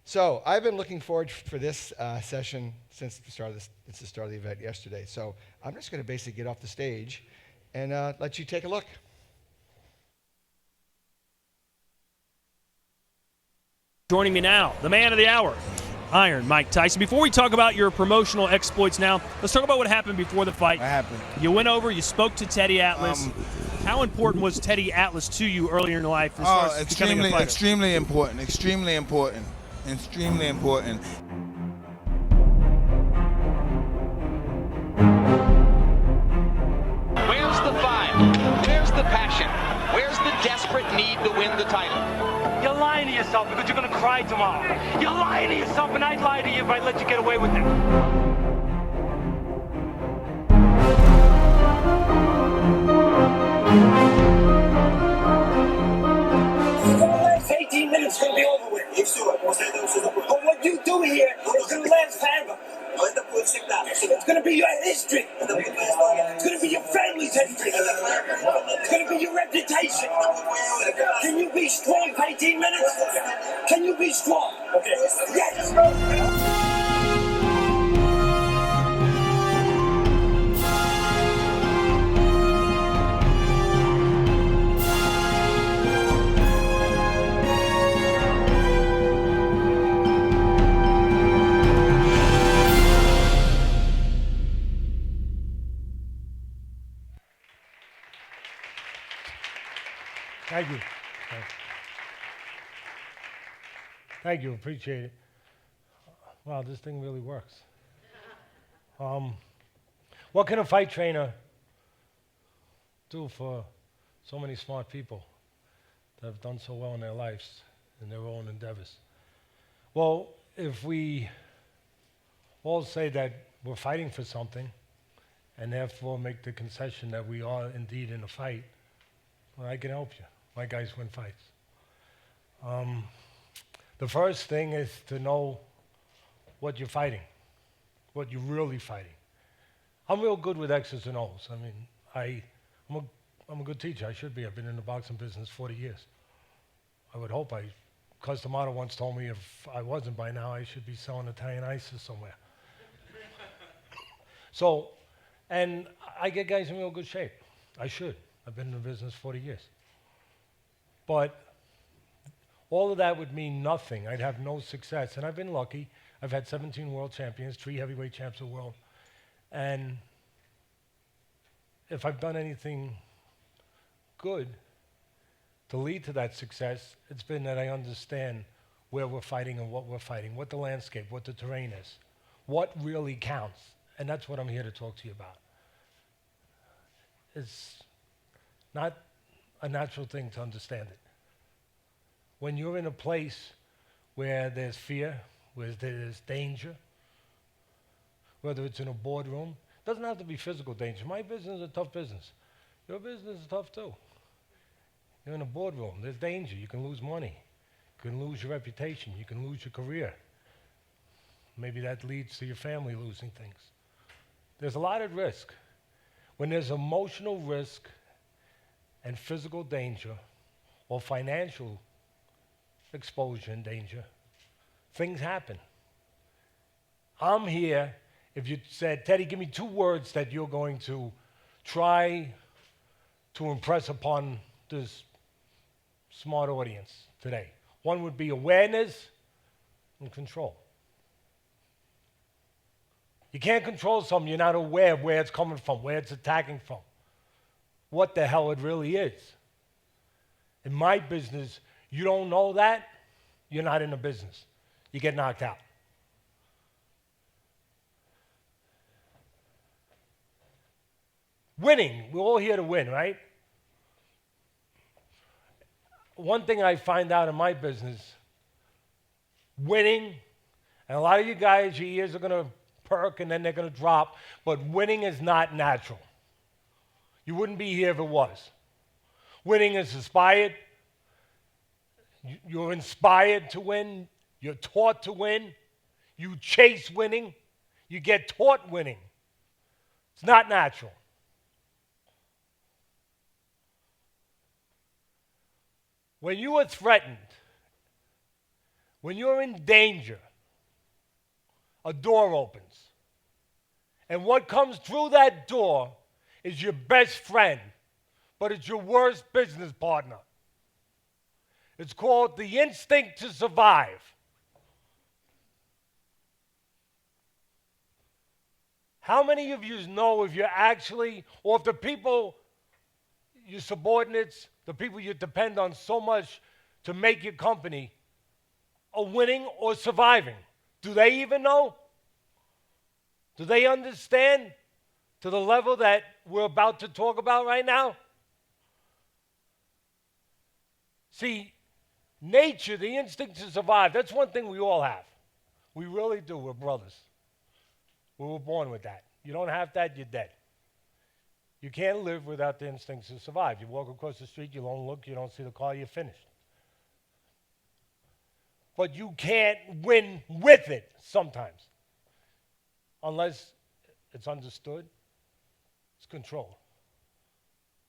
So I've been looking forward for this session since the start of the event yesterday. So I'm just going to basically get off the stage and let you take a look. Joining me now, the man of the hour, Iron Mike Tyson. Before we talk about your promotional exploits now, let's talk about what happened before the fight. What happened? You went over, you spoke to Teddy Atlas. How important was Teddy Atlas to you earlier in life as far as becoming a fighter? Extremely important. Extremely important. Extremely important. Where's the fire? Where's the passion? Where's the desperate need to win the title? You're lying to yourself because you're going to cry tomorrow. You're lying to yourself, and I'd lie to you if I let you get away with it. 18 minutes is going to be over with. But what you do here is going to last forever. It's going to be your history. It's going to be your family's history. It's going to be your reputation. Can you be strong for 18 minutes? Can you be strong? Yes. Thank you. Thank you. Appreciate it. Wow, this thing really works. What can a fight trainer do for so many smart people that have done so well in their lives, in their own endeavors? Well, if we all say that we're fighting for something and therefore make the concession that we are indeed in a fight, well, I can help you. My guys win fights. The first thing is to know what you're fighting, what you're really fighting. I'm real good with X's and O's. I mean, I'm a good teacher. I should be. I've been in the boxing business 40 years. I would hope Cus D'Amato once told me if I wasn't by now, I should be selling Italian ices somewhere. So, and I get guys in real good shape. I should. I've been in the business 40 years. But all of that would mean nothing. I'd have no success. And I've been lucky. I've had 17 world champions, 3 heavyweight champs of the world. And if I've done anything good to lead to that success, it's been that I understand where we're fighting and what we're fighting, what the landscape, what the terrain is, what really counts. And that's what I'm here to talk to you about. It's not a natural thing to understand it. When you're in a place where there's fear, where there's danger, whether it's in a boardroom, it doesn't have to be physical danger. My business is a tough business. Your business is tough too. You're in a boardroom, there's danger. You can lose money. You can lose your reputation. You can lose your career. Maybe that leads to your family losing things. There's a lot at risk. When there's emotional risk and physical danger or financial exposure and danger, things happen. I'm here, if you said, Teddy, give me 2 words that you're going to try to impress upon this smart audience today. One would be awareness and control. You can't control something you're not aware of where it's coming from, where it's attacking from, what the hell it really is. In my business, you don't know that, you're not in the business. You get knocked out. Winning, we're all here to win, right? One thing I find out in my business, winning, and a lot of you guys, your ears are going to perk and then they're going to drop, but winning is not natural. You wouldn't be here if it was. Winning is inspired. You're inspired to win. You're taught to win. You chase winning. You get taught winning. It's not natural. When you are threatened, When you're in danger, a door opens. And what comes through that door is your best friend, but it's your worst business partner. It's called the instinct to survive. How many of you know if you're actually, or if the people, your subordinates, the people you depend on so much to make your company, are winning or surviving? Do they even know? Do they understand to the level that we're about to talk about right now? See, nature, the instinct to survive, that's one thing we all have. We really do. We're brothers. We were born with that. You don't have that, you're dead. You can't live without the instincts to survive. You walk across the street, you don't look, you don't see the car, you're finished. But you can't win with it sometimes. Unless it's understood, it's controlled.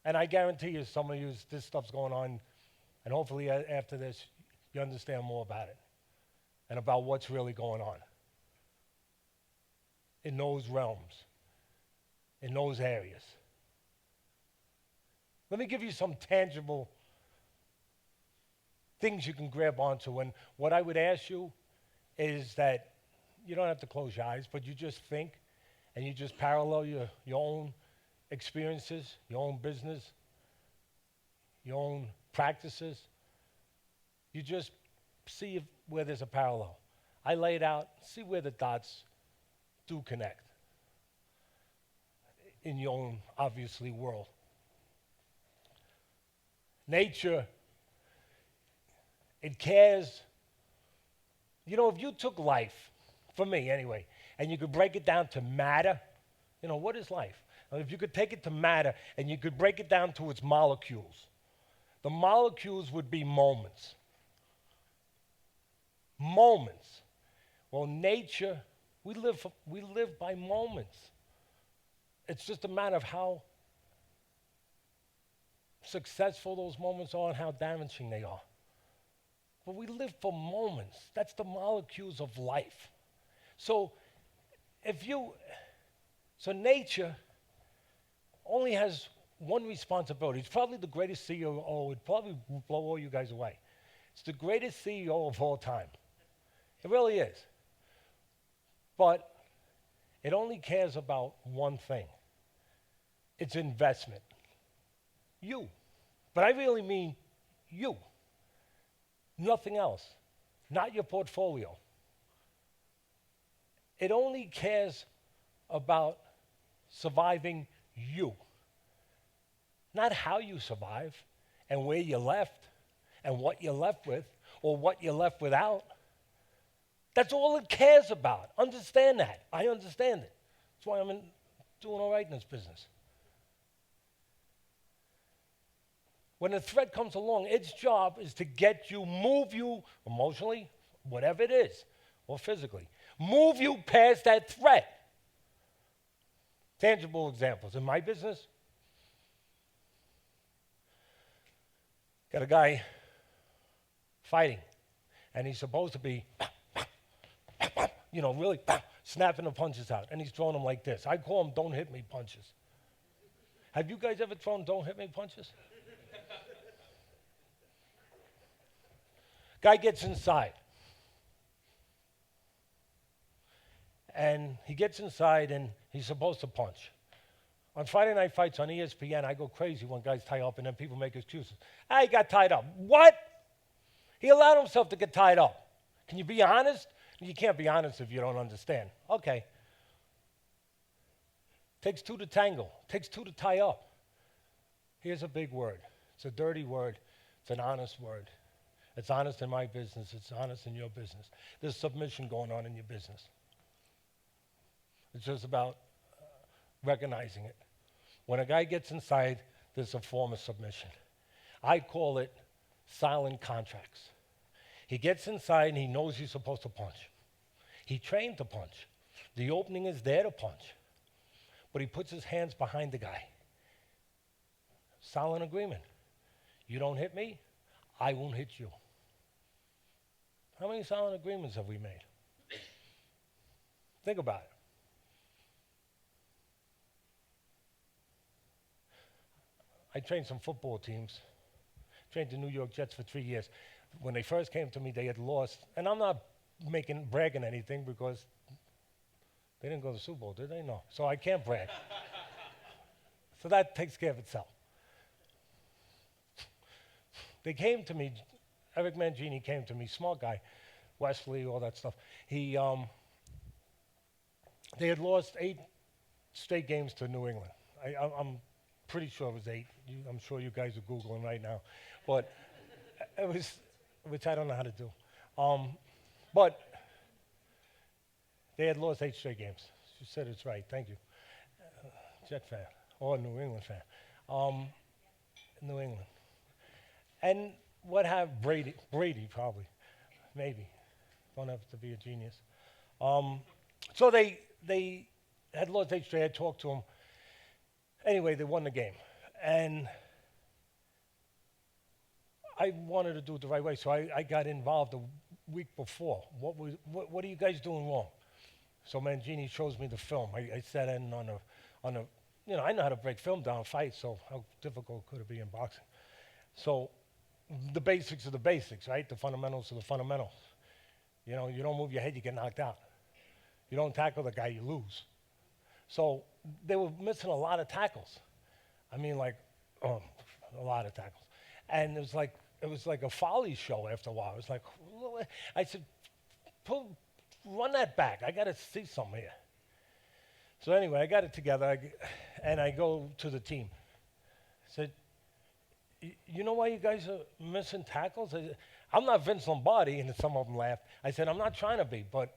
And I guarantee you, some of you, this stuff's going on, and hopefully after this, you understand more about it and about what's really going on in those realms, in those areas. Let me give you some tangible things you can grab onto. And what I would ask you is that you don't have to close your eyes, but you just think and you just parallel your own experiences, your own business, your own practices. You just see where there's a parallel. I lay it out, see where the dots do connect in your own, obviously, world. Nature, it cares. You know, if you took life, for me anyway, and you could break it down to matter, you know, what is life? If you could take it to matter and you could break it down to its molecules, the molecules would be moments. Moments. Well, nature, we live by moments. It's just a matter of how successful those moments are and how damaging they are. But we live for moments. That's the molecules of life. So nature only has one responsibility. It's probably the greatest CEO. It probably will blow all you guys away. It's the greatest CEO of all time. It really is. But it only cares about one thing. It's investment. You. But I really mean you. Nothing else. Not your portfolio. It only cares about surviving you. Not how you survive and where you left and what you're left with or what you're left without. That's all it cares about. Understand that. I understand it. That's why I'm doing all right in this business. When a threat comes along, its job is to get you, move you emotionally, whatever it is, or physically. Move you past that threat. Tangible examples. In my business, got a guy fighting, and he's supposed to be, really snapping the punches out, and he's throwing them like this. I call them don't hit me punches. Have you guys ever thrown don't hit me punches? Guy gets inside. And he gets inside and he's supposed to punch. On Friday Night Fights on ESPN, I go crazy when guys tie up and then people make excuses. He got tied up. What? He allowed himself to get tied up. Can you be honest? You can't be honest if you don't understand. Okay. Takes two to tangle. Takes two to tie up. Here's a big word. It's a dirty word. It's an honest word. It's honest in my business. It's honest in your business. There's submission going on in your business. It's just about recognizing it. When a guy gets inside, there's a form of submission. I call it silent contracts. He gets inside and he knows he's supposed to punch. He trained to punch. The opening is there to punch. But he puts his hands behind the guy. Silent agreement. You don't hit me, I won't hit you. How many silent agreements have we made? Think about it. I trained some football teams. Trained the New York Jets for 3 years. When they first came to me, they had lost. And I'm not bragging anything because they didn't go to the Super Bowl, did they? No. So I can't brag. So that takes care of itself. They came to me, Eric Mangini came to me, smart guy, Wesley, all that stuff. They had lost 8 straight games to New England. I'm pretty sure it was 8. I'm sure you guys are Googling right now. But it was, which I don't know how to do. But they had lost 8 straight games. She said it's right. Thank you. Jet fan or New England fan. New England. And what have Brady probably, maybe. Don't have to be a genius. So they had lost 8 straight. I talked to them. Anyway, they won the game. And I wanted to do it the right way, so I got involved a week before. What are you guys doing wrong? So Mangini shows me the film. I sat in on a, you know, I know how to break film down, fight, so how difficult could it be in boxing? So the basics are the basics, right? The fundamentals are the fundamentals. You know, you don't move your head, you get knocked out. You don't tackle the guy, you lose. So they were missing a lot of tackles. I mean, like, a lot of tackles. And it was like a folly show after a while. It was like, I said, run that back. I got to see something here. So anyway, I got it together, and I go to the team. I said, you know why you guys are missing tackles? I'm not Vince Lombardi, and some of them laughed. I said, I'm not trying to be, but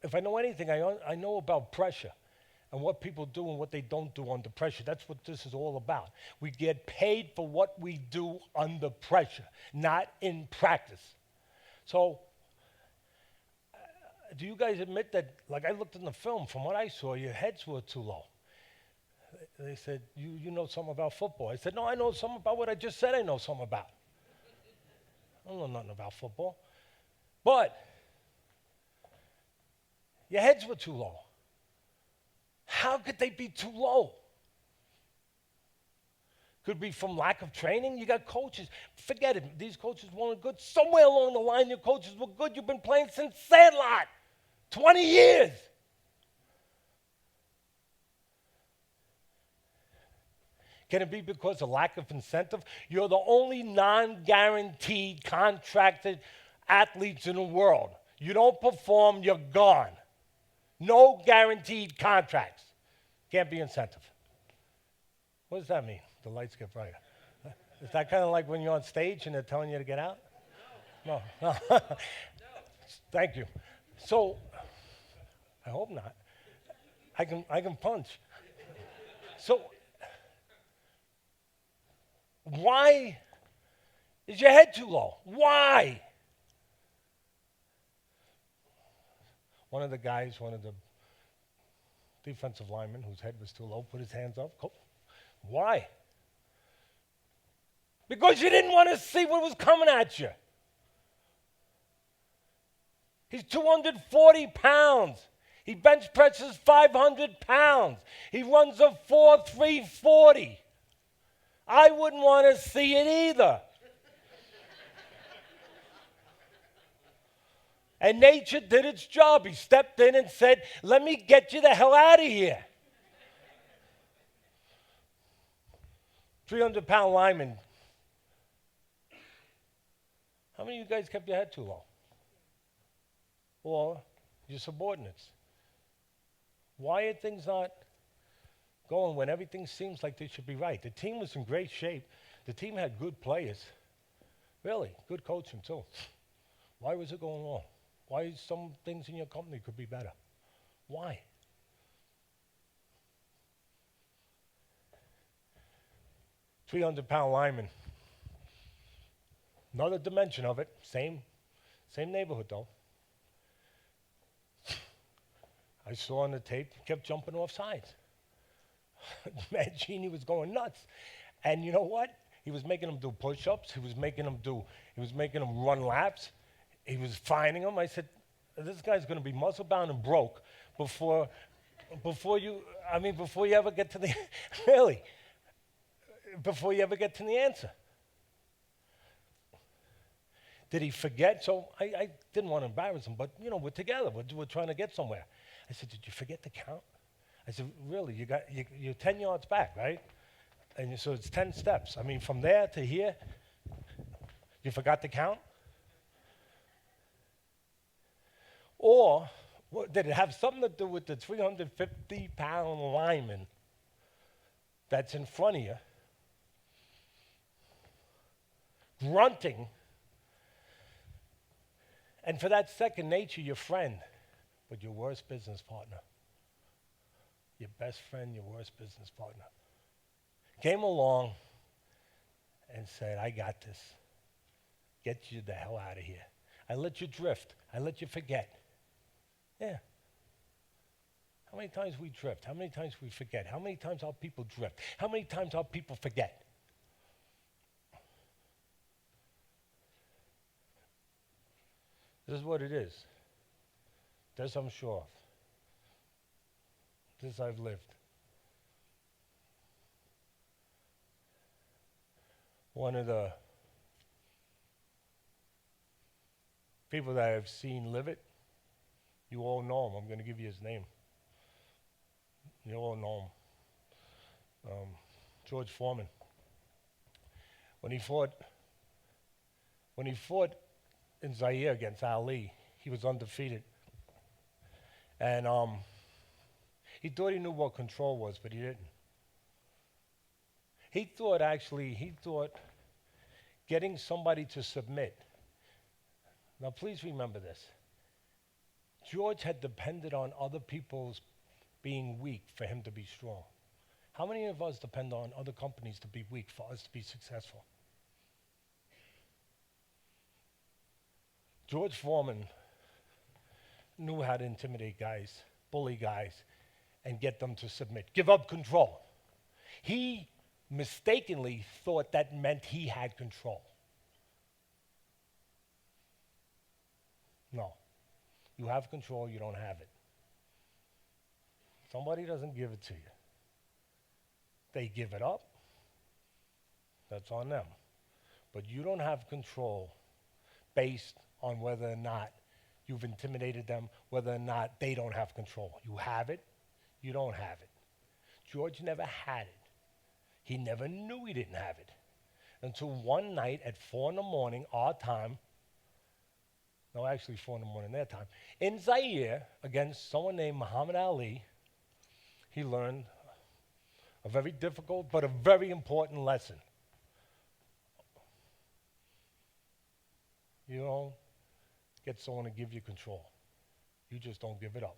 if I know anything, I know about pressure and what people do and what they don't do under pressure. That's what this is all about. We get paid for what we do under pressure, not in practice. So do you guys admit that, like I looked in the film, from what I saw, your heads were too low? They said, you know something about football. I said, no, I know something about what I just said I know something about. I don't know nothing about football. But your heads were too low. How could they be too low? Could be from lack of training. You got coaches. Forget it. These coaches weren't good. Somewhere along the line, your coaches were good. You've been playing since Sandlot. 20 years. Can it be because of lack of incentive? You're the only non-guaranteed contracted athletes in the world. You don't perform, you're gone. No guaranteed contracts. Can't be incentive. What does that mean? The lights get brighter. Is that kind of like when you're on stage and they're telling you to get out? No. Thank you. So, I hope not. I can punch. So, why is your head too low? Why? One of the defensive linemen whose head was too low put his hands up. Why? Because you didn't want to see what was coming at you. He's 240 pounds. He bench presses 500 pounds. He runs a 4.340. I wouldn't want to see it either. And nature did its job. He stepped in and said, let me get you the hell out of here. 300-pound lineman. How many of you guys kept your head too low? Or your subordinates? Why are things not going when everything seems like they should be right? The team was in great shape. The team had good players. Really, good coaching too. Why was it going wrong? Why some things in your company could be better? Why? $300-pound lineman. Another dimension of it. Same neighborhood though. I saw on the tape, he kept jumping off sides. Mangini was going nuts. And you know what? He was making him do push-ups. He was making him run laps. he was fining him. I said, this guy's going to be muscle bound and broke before you ever get to the, really, before you ever get to the answer. Did he forget? So I didn't want to embarrass him, but we're together. We're trying to get somewhere. I said, did you forget to count? I said, really, you're 10 yards back, right? And so it's 10 steps. I mean, from there to here, you forgot to count? Or did it have something to do with the 350-pound lineman that's in front of you, grunting, and for that second nature, your friend, but your worst business partner, your best friend, your worst business partner, came along and said, I got this. Get you the hell out of here. I let you drift. I let you forget. Yeah. How many times we drift? How many times we forget? How many times our people drift? How many times our people forget? This is what it is. This I'm sure of. This I've lived. One of the people that I've seen live it, you all know him. I'm going to give you his name. You all know him. George Foreman. When he fought in Zaire against Ali, he was undefeated. And he thought he knew what control was, but he didn't. He thought getting somebody to submit. Now please remember this. George had depended on other people's being weak for him to be strong. How many of us depend on other companies to be weak for us to be successful? George Foreman knew how to intimidate guys, bully guys, and get them to submit, give up control. He mistakenly thought that meant he had control. No. You have control, you don't have it. Somebody doesn't give it to you. They give it up, that's on them. But you don't have control based on whether or not you've intimidated them, whether or not they don't have control. You have it, you don't have it. George never had it. He never knew he didn't have it until one night at 4 in the morning, our time, no, actually 4 in the morning their time, in Zaire against someone named Muhammad Ali, he learned a very difficult but a very important lesson. You don't get someone to give you control. You just don't give it up.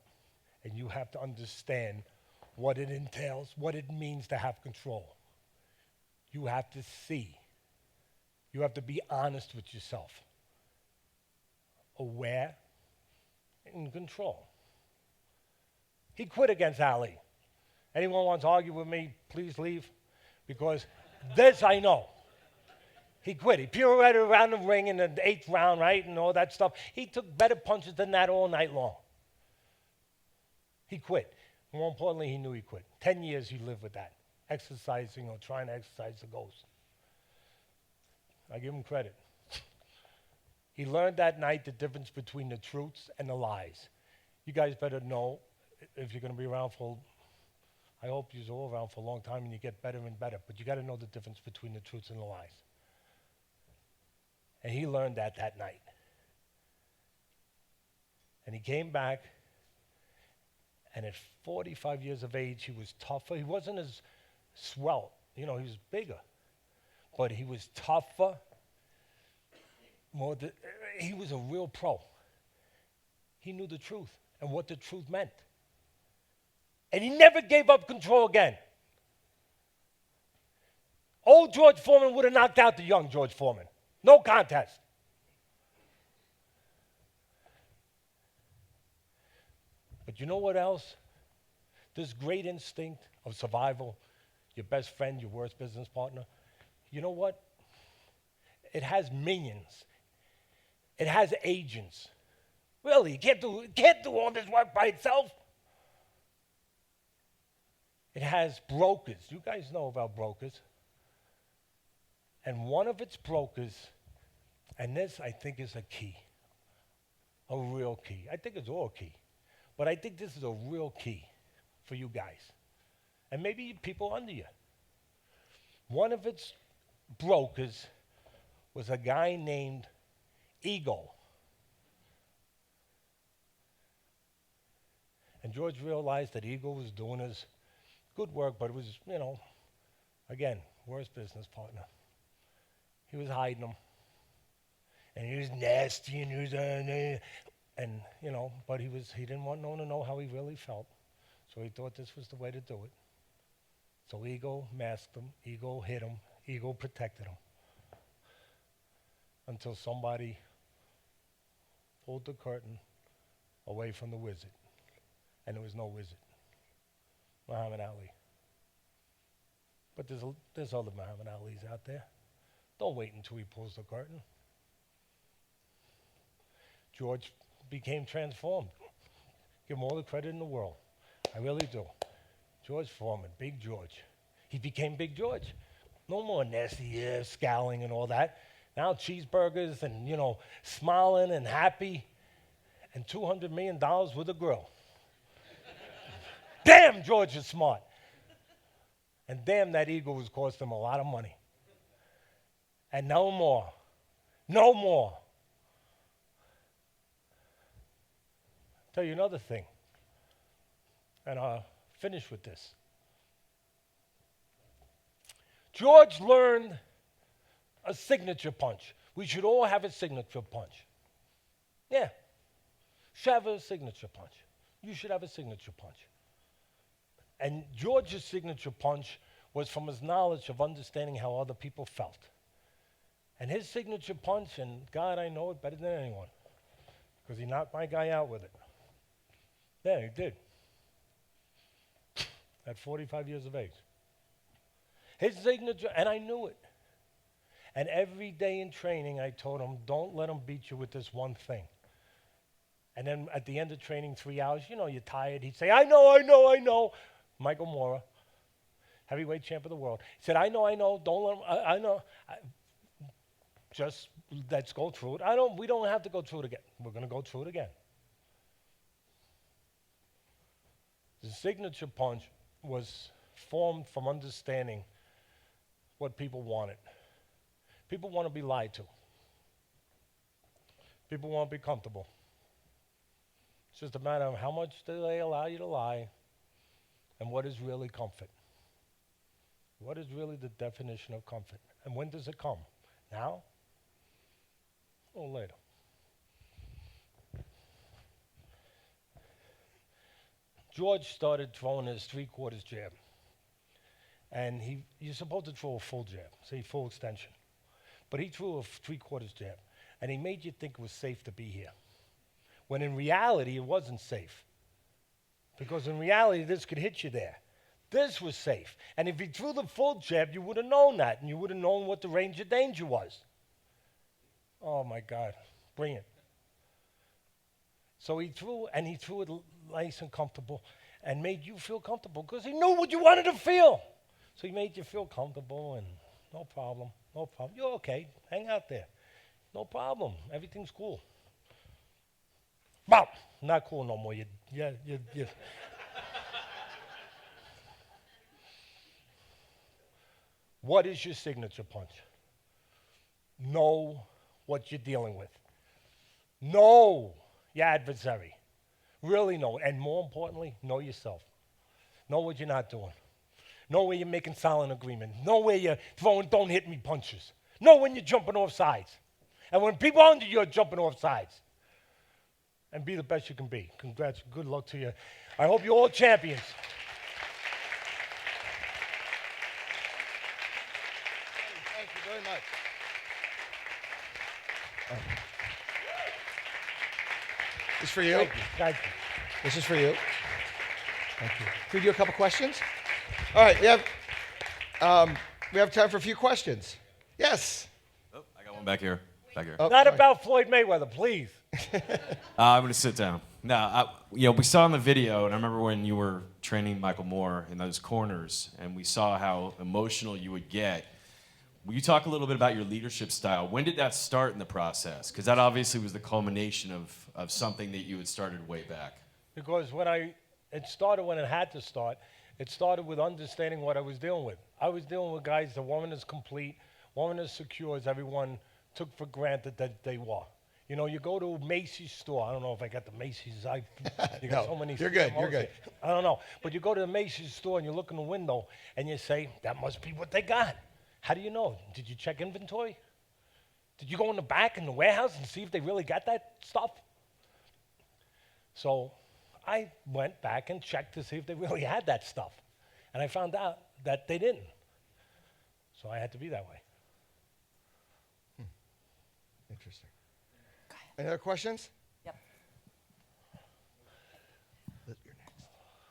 And you have to understand what it entails, what it means to have control. You have to see. You have to be honest with yourself. Aware and in control. He quit against Ali. Anyone wants to argue with me, please leave. Because this I know. He quit. He pirouetted around the ring in the 8th round, right, and all that stuff. He took better punches than that all night long. He quit. More importantly, he knew he quit. 10 years he lived with that, exercising or trying to exercise the ghost. I give him credit. He learned that night the difference between the truths and the lies. You guys better know, if you're going to be around for, I hope you're all around for a long time and you get better and better, but you got to know the difference between the truths and the lies. And he learned that night. And he came back, and at 45 years of age, he was tougher. He wasn't as svelte. He was bigger. But he was tougher. He was a real pro. He knew the truth and what the truth meant. And he never gave up control again. Old George Foreman would have knocked out the young George Foreman. No contest. But you know what else? This great instinct of survival, your best friend, your worst business partner, you know what? It has minions. It has agents. Really, you can't do all this work by itself. It has brokers. You guys know about brokers. And one of its brokers, and this I think is a key, a real key. I think it's all key. But I think this is a real key for you guys. And maybe people under you. One of its brokers was a guy named Eagle. And George realized that Eagle was doing his good work, but it was, again, worst business partner. He was hiding them. And he was nasty, and he was, but he didn't want no one to know how he really felt. So he thought this was the way to do it. So Eagle masked him, Eagle hid him, Eagle protected him. Until somebody pulled the curtain away from the wizard. And there was no wizard. Muhammad Ali. But there's other Muhammad Alis out there. Don't wait until he pulls the curtain. George became transformed. Give him all the credit in the world. I really do. George Foreman, Big George. He became Big George. No more nasty, scowling and all that. Now cheeseburgers and, smiling and happy. And $200 million with a grill. Damn, George is smart. And damn, that Eagle was costing him a lot of money. And no more. No more. Tell you another thing. And I'll finish with this. George learned a signature punch. We should all have a signature punch. Yeah. Should have a signature punch. You should have a signature punch. And George's signature punch was from his knowledge of understanding how other people felt. And his signature punch, and God, I know it better than anyone, because he knocked my guy out with it. Yeah, he did. At 45 years of age. His signature, and I knew it. And every day in training, I told him, don't let him beat you with this one thing. And then at the end of training, 3 hours, you're tired. He'd say, I know. Michael Mora, heavyweight champ of the world. He said, I know, don't let him, I know. Just let's go through it. We don't have to go through it again. We're going to go through it again. The signature punch was formed from understanding what people wanted. People want to be lied to. People want to be comfortable. It's just a matter of how much do they allow you to lie and what is really comfort. What is really the definition of comfort? And when does it come? Now? Or later? George started throwing his 3/4 jab. And you're supposed to throw a full jab, say full extension. But he threw a 3/4 jab. And he made you think it was safe to be here. When in reality, it wasn't safe. Because in reality, this could hit you there. This was safe. And if he threw the full jab, you would have known that. And you would have known what the range of danger was. Oh, my God. Brilliant. So he threw it nice and comfortable and made you feel comfortable because he knew what you wanted to feel. So he made you feel comfortable and no problem. You're okay. Hang out there. No problem. Everything's cool. Well, not cool no more. What is your signature punch? Know what you're dealing with. Know your adversary. Really know. And more importantly, know yourself. Know what you're not doing. Know where you're making silent agreement. Know where you're throwing don't hit me punches. Know when you're jumping off sides. And when people under you are jumping off sides. And be the best you can be. Congrats. Good luck to you. I hope you're all champions. Thank you very much. This is for you. Thank you. This is for you. Thank you. Can we do a couple questions? All right, we have time for a few questions. Yes. Oh, I got one back here. back here. Oh, Not sorry. about Floyd Mayweather, please. I'm going to sit down. No, we saw in the video, and I remember when you were training Michael Moore in those corners, and we saw how emotional you would get. Will you talk a little bit about your leadership style? When did that start in the process? Because that obviously was the culmination of something that you had started way back. Because it started when it had to start. It started with understanding what I was dealing with. I was dealing with guys that weren't as complete, weren't as secure as everyone took for granted that they were. You know, you go to a Macy's store. I don't know if I got the Macy's. You got No, so many. you're good, you're stores. good. I don't know. But you go to the Macy's store and you look in the window and you say, that must be what they got. How do you know? Did you check inventory? Did you go in the back in the warehouse and see if they really got that stuff? So I went back and checked to see if they really had that stuff. And I found out that they didn't. So I had to be that way. Interesting. Any other questions? Yep. You're next.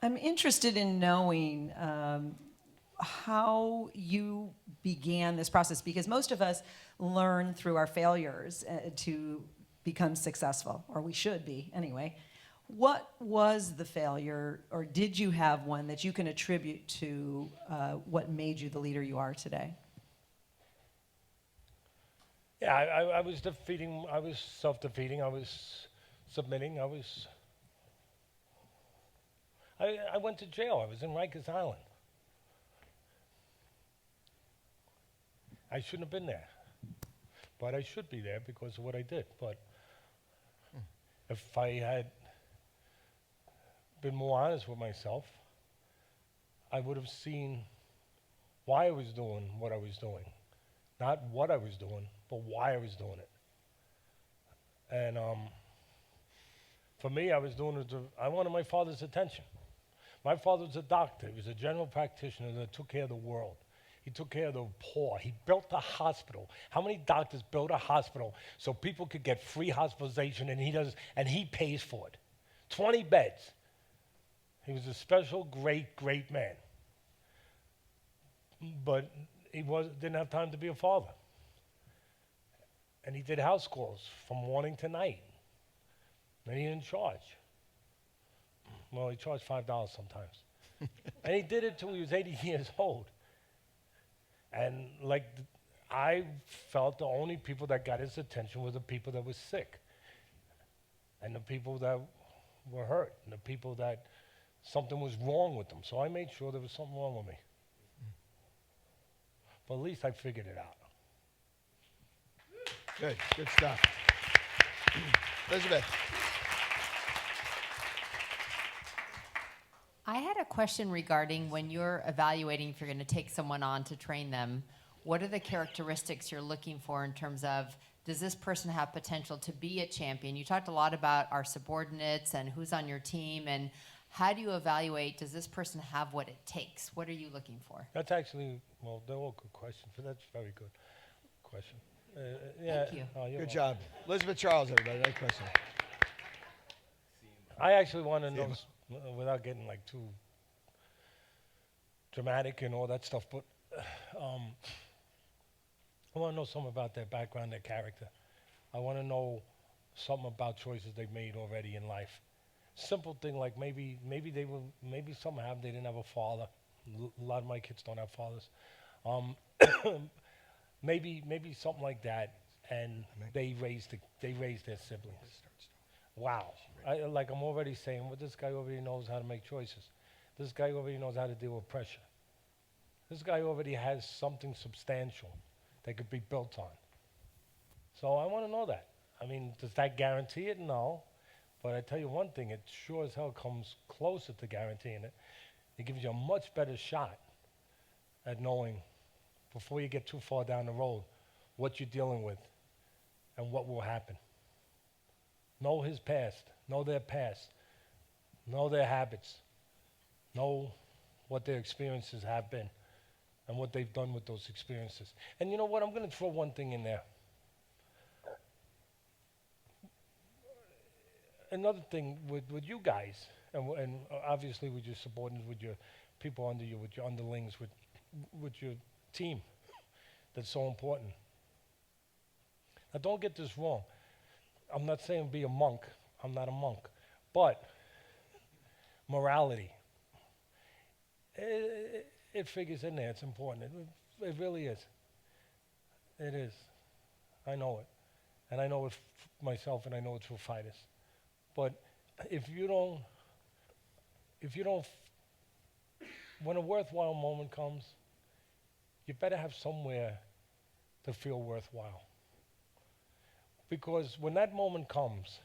I'm interested in knowing how you began this process, because most of us learn through our failures to become successful, or we should be anyway. What was the failure, or did you have one that you can attribute to what made you the leader you are today? Yeah, I was self-defeating, I was submitting, I went to jail, I was in Rikers Island. I shouldn't have been there, but I should be there because of what I did. But if I had been more honest with myself, I would have seen why I was doing what I was doing. Not what I was doing, but why I was doing it. And for me, I was doing it I wanted my father's attention. My father was a doctor. He was a general practitioner that took care of the world. He took care of the poor. He built a hospital. How many doctors build a hospital so people could get free hospitalization, and he pays for it? 20 beds. He was a special, great man. But he didn't have time to be a father. And he did house calls from morning to night. And he didn't charge. Well, he charged $5 sometimes. And he did it till he was 80 years old. And I felt the only people that got his attention were the people that were sick. And the people that were hurt. And the people that something was wrong with them. So I made sure there was something wrong with me. But at least I figured it out. Good stuff. Elizabeth. I had a question regarding when you're evaluating if you're going to take someone on to train them, what are the characteristics you're looking for in terms of, does this person have potential to be a champion? You talked a lot about our subordinates and who's on your team, and how do you evaluate, does this person have what it takes? What are you looking for? That's actually, well, they're all good questions, but that's a very good question. Yeah, Thank you. You're Good welcome. job. Elizabeth Charles, everybody. Nice question. I actually want to know, without getting too dramatic and all that stuff, but I want to know something about their background, their character. I want to know something about choices they've made already in life. Simple thing like maybe some have, they didn't have a father. A lot of my kids don't have fathers. Maybe something like that, and they raised their siblings. Wow. I'm already saying, well, this guy already knows how to make choices. This guy already knows how to deal with pressure. This guy already has something substantial that could be built on. So I want to know that. I mean, does that guarantee it? No. But I tell you one thing, it sure as hell comes closer to guaranteeing it. It gives you a much better shot at knowing, before you get too far down the road, what you're dealing with and what will happen. Know his past, know their past, know their habits, know what their experiences have been and what they've done with those experiences. And you know what? I'm going to throw one thing in there. Another thing with you guys, and obviously with your subordinates, with your people under you, with your underlings, with your team, that's so important. Now, don't get this wrong. I'm not saying be a monk. I'm not a monk. But morality, it figures in there. It's important. It really is. It is. I know it. And I know it myself, and I know it through fighters. But if you don't, when a worthwhile moment comes, you better have somewhere to feel worthwhile. Because when that moment comes,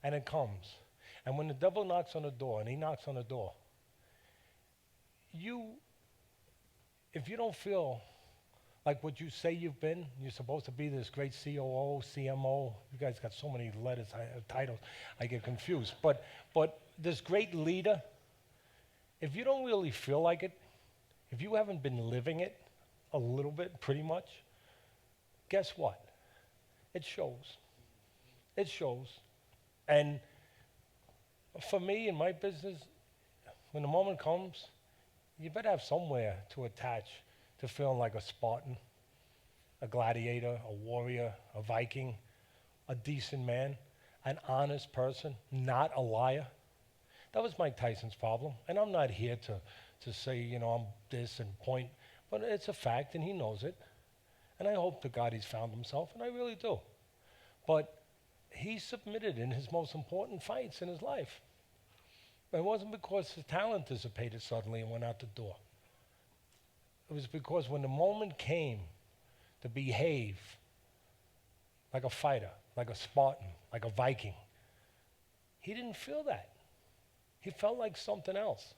and it comes, and when the devil knocks on the door, and he knocks on the door, if you don't feel like what you say you've been, you're supposed to be this great COO, CMO. You guys got so many letters, titles, I get confused. But this great leader, if you don't really feel like it, if you haven't been living it a little bit, pretty much, guess what? It shows. It shows. And for me in my business, when the moment comes, you better have somewhere to attach to feeling like a Spartan, a gladiator, a warrior, a Viking, a decent man, an honest person, not a liar. That was Mike Tyson's problem. And I'm not here to say, you know, I'm this and point, but it's a fact and he knows it. And I hope to God he's found himself, and I really do. But he submitted in his most important fights in his life. It wasn't because his talent dissipated suddenly and went out the door. It was because when the moment came to behave like a fighter, like a Spartan, like a Viking, he didn't feel that. He felt like something else.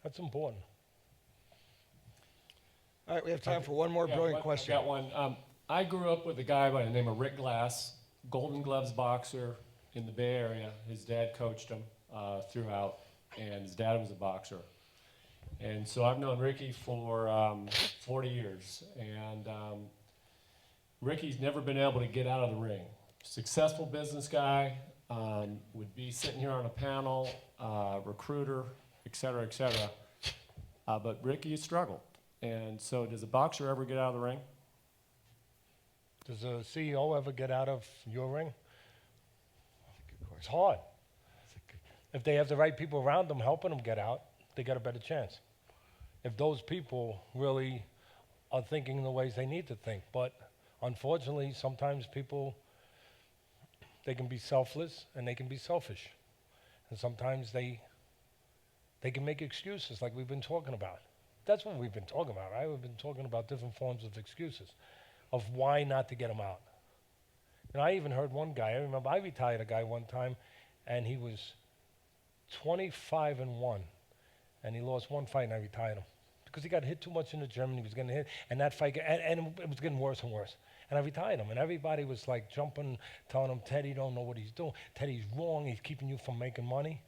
That's important. All right, we have time for one more brilliant question. I got one. I grew up with a guy by the name of Rick Glass, Golden Gloves boxer in the Bay Area. His dad coached him throughout, and his dad was a boxer. And so I've known Ricky for 40 years, and Ricky's never been able to get out of the ring. Successful business guy, would be sitting here on a panel, recruiter, et cetera, et cetera. But Ricky has struggled. And so does a boxer ever get out of the ring? Does a CEO ever get out of your ring? It's hard. If they have the right people around them helping them get out, they got a better chance. If those people really are thinking the ways they need to think. But unfortunately, sometimes people, they can be selfless and they can be selfish. And sometimes they can make excuses like we've been talking about. That's what we've been talking about, right? We've been talking about different forms of excuses of why not to get them out. And I even heard one guy, I remember I retired a guy one time, and he was 25-1, and he lost one fight, and I retired him. Because he got hit too much in the gym, and he was getting hit, and that fight, and it was getting worse and worse. And I retired him, and everybody was like jumping, telling him, Teddy don't know what he's doing. Teddy's wrong, he's keeping you from making money.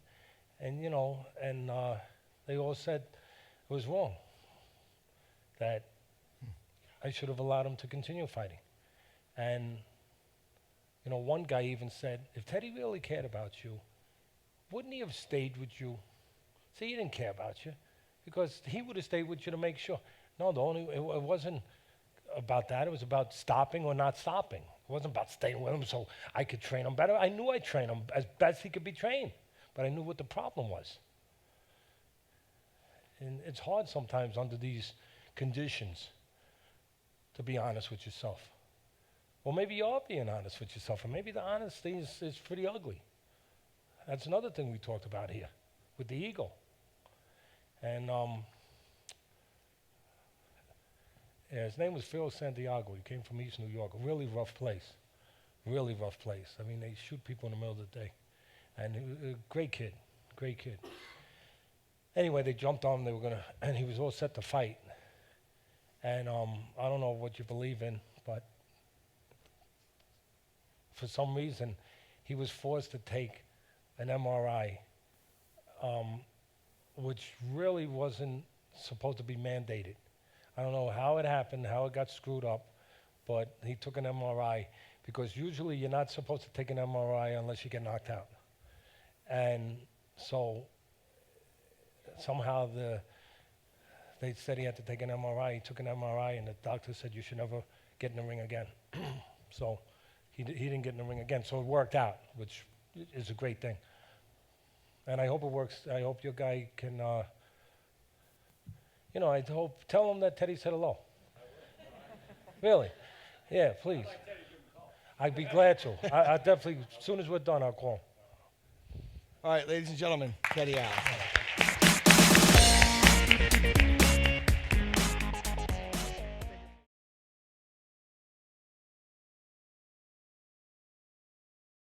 And, you know, and they all said it was wrong, that I should have allowed him to continue fighting. And, you know, one guy even said, if Teddy really cared about you, wouldn't he have stayed with you? See, he didn't care about you, because he would have stayed with you to make sure. No, it wasn't about that. It was about stopping or not stopping. It wasn't about staying with him so I could train him better. I knew I'd train him as best he could be trained, but I knew what the problem was. And it's hard sometimes under these conditions to be honest with yourself. Well, maybe you are being honest with yourself, and maybe the honesty is pretty ugly. That's another thing we talked about here with the ego. And yeah, his name was Phil Santiago. He came from East New York, a really rough place. Really rough place. I mean, they shoot people in the middle of the day. And he was a great kid, great kid. Anyway, they jumped on him, and he was all set to fight. And I don't know what you believe in, but for some reason, he was forced to take an MRI, which really wasn't supposed to be mandated. I don't know how it happened, how it got screwed up, but he took an MRI, because usually you're not supposed to take an MRI unless you get knocked out. And so somehow they said he had to take an MRI. He took an MRI, and the doctor said, you should never get in the ring again. So he didn't get in the ring again. So it worked out, which is a great thing. And I hope it works. I hope your guy can, tell him that Teddy said hello. Really? Yeah, please. I'd be glad to. I definitely, as soon as we're done, I'll call him. All right, ladies and gentlemen, Teddy Allen.